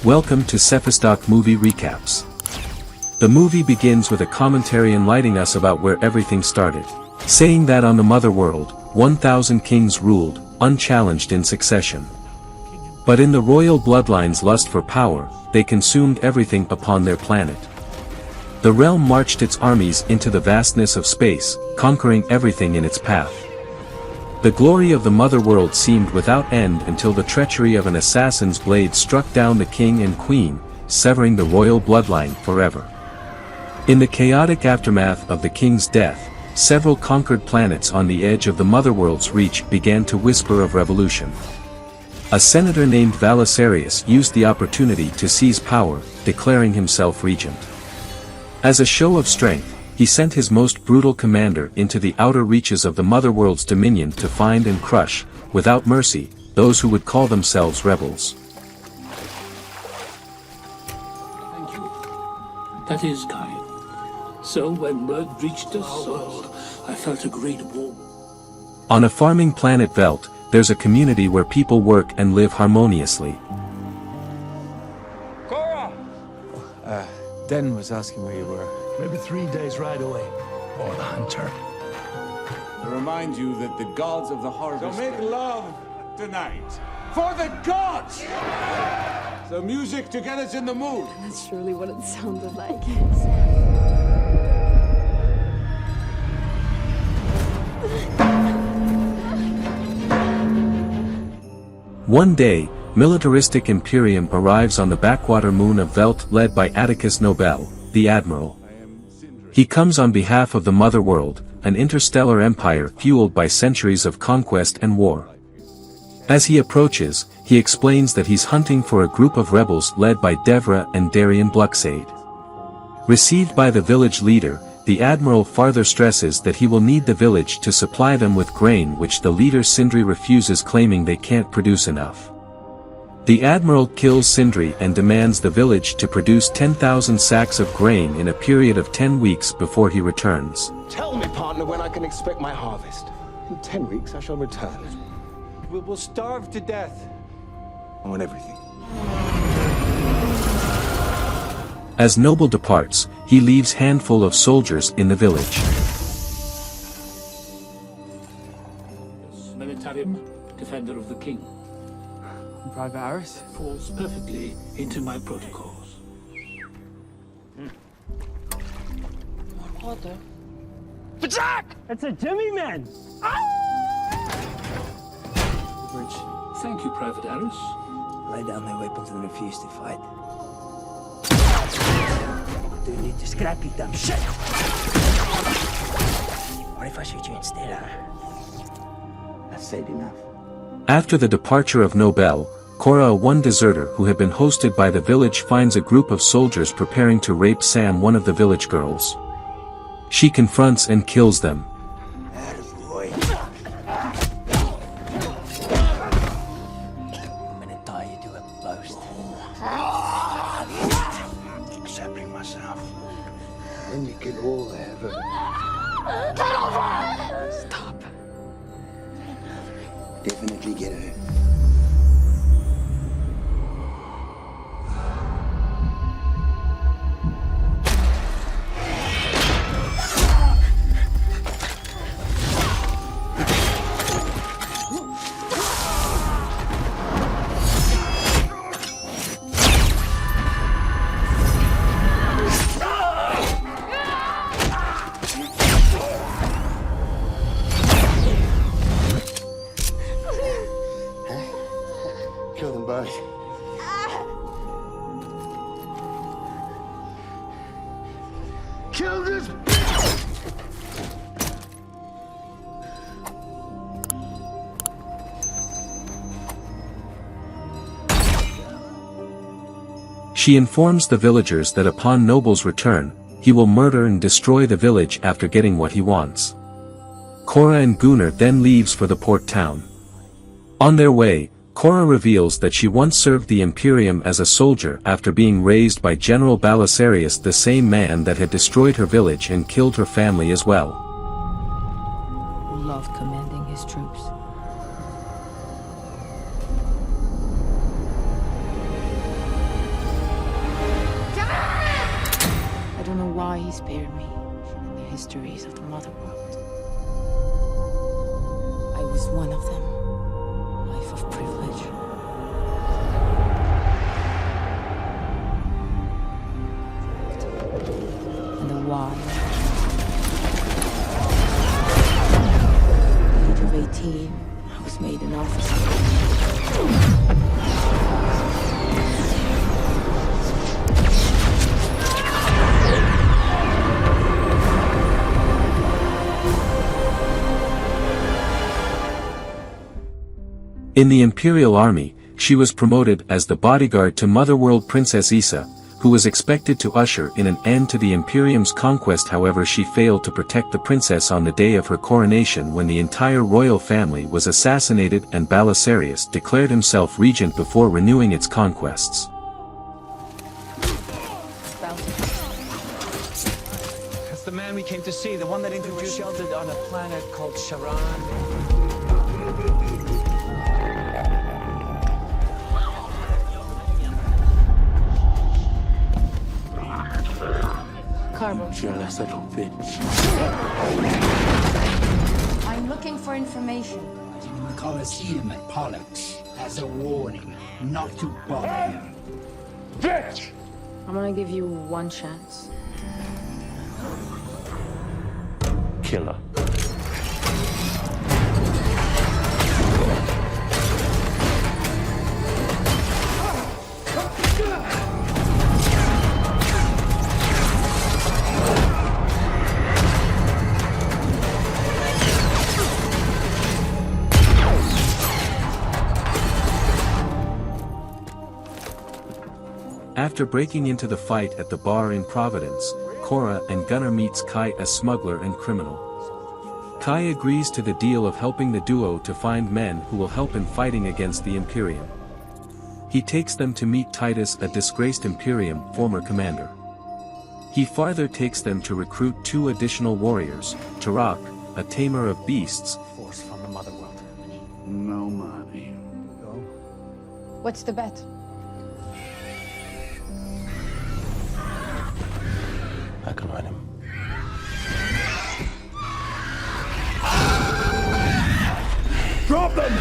Welcome to Cephastock Movie Recaps. The movie begins with a commentary enlightening us about where everything started, saying that on the mother world, 1,000 kings ruled, unchallenged in succession. But in the royal bloodline's lust for power, they consumed everything upon their planet. The realm marched its armies into the vastness of space, conquering everything in its path. The glory of the mother world seemed without end until the treachery of an assassin's blade struck down the king and queen, severing the royal bloodline forever. In the chaotic aftermath of the king's death, several conquered planets on the edge of the mother world's reach began to whisper of revolution. A senator named Valacerius used the opportunity to seize power, declaring himself regent. As a show of strength, he sent his most brutal commander into the outer reaches of the mother world's dominion to find and crush, without mercy, those who would call themselves rebels. Thank you. That is kind. So when word reached us, I felt a great warmth. On a farming planet Velt, there's a community where people work and live harmoniously. Kora! Den was asking where you were. Maybe 3 days ride away. Or the hunter. To remind you that the gods of the harvest... So make love tonight. For the gods! So music to get us in the mood. That's surely what it sounded like. One day, militaristic Imperium arrives on the backwater moon of Velt led by Atticus Nobel, the admiral. He comes on behalf of the mother world, an interstellar empire fueled by centuries of conquest and war. As he approaches, he explains that he's hunting for a group of rebels led by Devra and Darian Bluxade. Received by the village leader, the admiral further stresses that he will need the village to supply them with grain, which the leader Sindri refuses, claiming they can't produce enough. The admiral kills Sindri and demands the village to produce 10,000 sacks of grain in a period of 10 weeks before he returns. Tell me, partner, when I can expect my harvest. In 10 weeks I shall return. We will starve to death. I want everything. As Noble departs, he leaves handful of soldiers in the village. Militarium, defender of the king. Private Harris? Falls perfectly into my protocols. What the? It's a Jimmy man! Thank you, Private Harris. Lay down their weapons and refuse to fight. Do need to scrap you, dumb shit! What if I shoot you instead, huh? That's said enough. After the departure of Nobel, Kora, one deserter who had been hosted by the village, finds a group of soldiers preparing to rape Sam, one of the village girls. She confronts and kills them. Attaboy. I'm gonna die you do a boast. Accepting myself. Then you can all have it. Stop. Definitely get it. Kill them both. Kill this. She informs the villagers that upon Noble's return, he will murder and destroy the village after getting what he wants. Kora and Gunnar then leaves for the port town. On their way, Kora reveals that she once served the Imperium as a soldier after being raised by General Belisarius, the same man that had destroyed her village and killed her family as well. Loved commanding his troops. why he spared me in the histories of the Mother World. I was one of them. Life of privilege. And the why. At the age of 18, I was made an officer. In the Imperial Army, she was promoted as the bodyguard to Motherworld Princess Issa, who was expected to usher in an end to the Imperium's conquest. However, she failed to protect the princess on the day of her coronation when the entire royal family was assassinated and Belisarius declared himself regent before renewing its conquests. That's the man we came to see, the one that introduced sheltered on a planet called Charon. Jealous little bitch. I'm looking for information. In the Colosseum at Pollux as a warning not to bother him. Bitch! I'm gonna give you one chance. Killer. After breaking into the fight at the bar in Providence, Kora and Gunnar meets Kai, a smuggler and criminal. Kai agrees to the deal of helping the duo to find men who will help in fighting against the Imperium. He takes them to meet Titus, a disgraced Imperium former commander. He farther takes them to recruit 2 additional warriors, Tarak, a tamer of beasts, Force from the Motherworld. No money. What's the bet? I can run him. Drop them!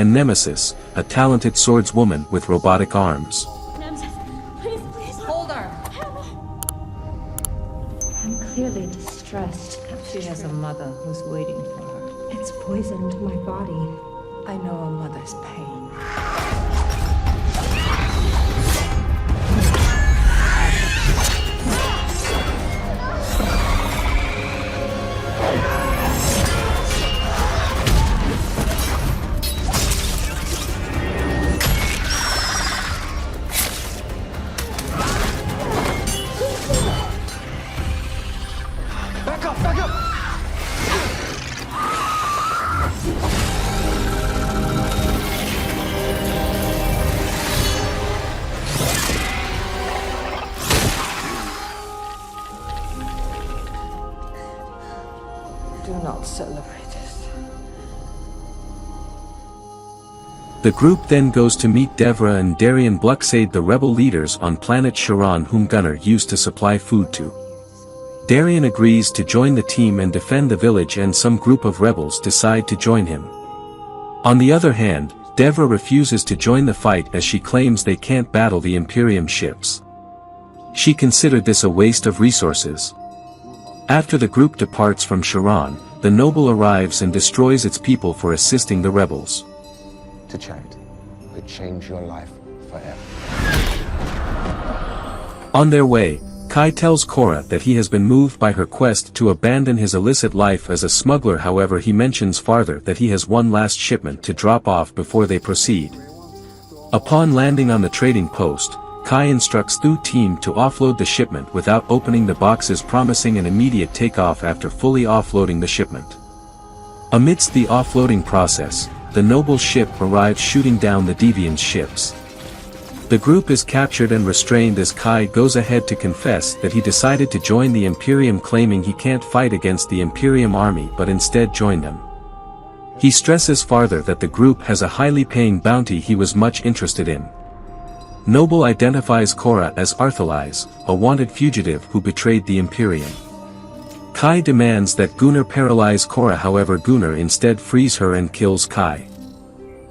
and Nemesis, a talented swordswoman with robotic arms. Please, hold her. I'm clearly distressed. She has a mother who's waiting for her. It's poisoned my body. I know a mother's pain. Do not celebrate this. The group then goes to meet Devra and Darian Bluxade, the rebel leaders on planet Charon whom Gunnar used to supply food to. Darian agrees to join the team and defend the village, and some group of rebels decide to join him. On the other hand, Devra refuses to join the fight as she claims they can't battle the Imperium ships. She considered this a waste of resources. After the group departs from Sharon, the noble arrives and destroys its people for assisting the rebels. To charity could change your life forever. On their way, Kai tells Kora that he has been moved by her quest to abandon his illicit life as a smuggler. However, he mentions farther that he has one last shipment to drop off before they proceed. Upon landing on the trading post, Kai instructs Thu's team to offload the shipment without opening the boxes, promising an immediate takeoff after fully offloading the shipment. Amidst the offloading process, the noble ship arrives, shooting down the deviant ships. The group is captured and restrained as Kai goes ahead to confess that he decided to join the Imperium, claiming he can't fight against the Imperium army but instead join them. He stresses farther that the group has a highly paying bounty he was much interested in. Noble identifies Kora as Arthelais, a wanted fugitive who betrayed the Imperium. Kai demands that Gunnar paralyze Kora, however Gunnar instead frees her and kills Kai.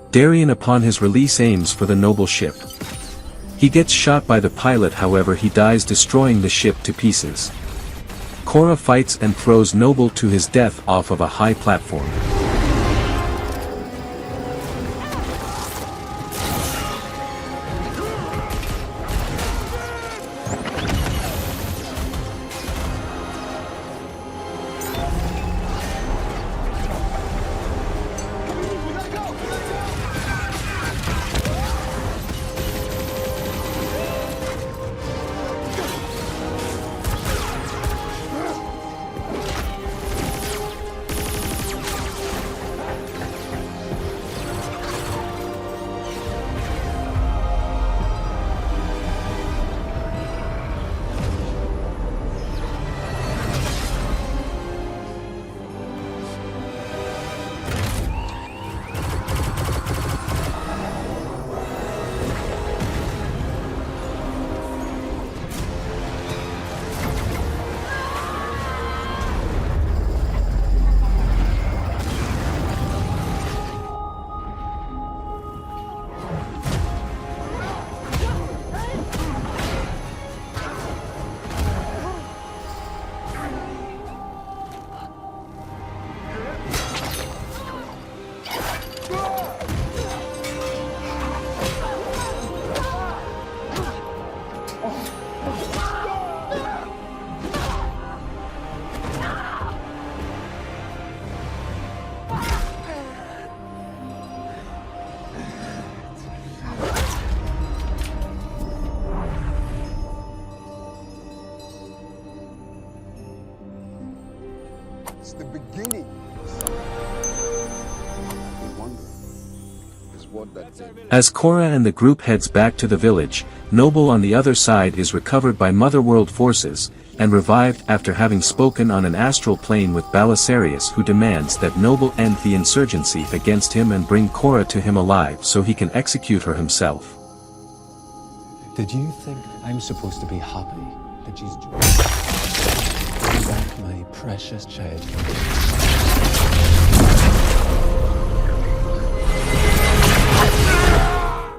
Darien upon his release aims for the noble ship. He gets shot by the pilot, however he dies, destroying the ship to pieces. Kora fights and throws Noble to his death off of a high platform. It's the beginning. As Kora and the group heads back to the village, Noble on the other side is recovered by Motherworld forces, and revived after having spoken on an astral plane with Belisarius, who demands that Noble end the insurgency against him and bring Kora to him alive so he can execute her himself. Did you think I'm supposed to be happy that she's joined? Bring back my precious child.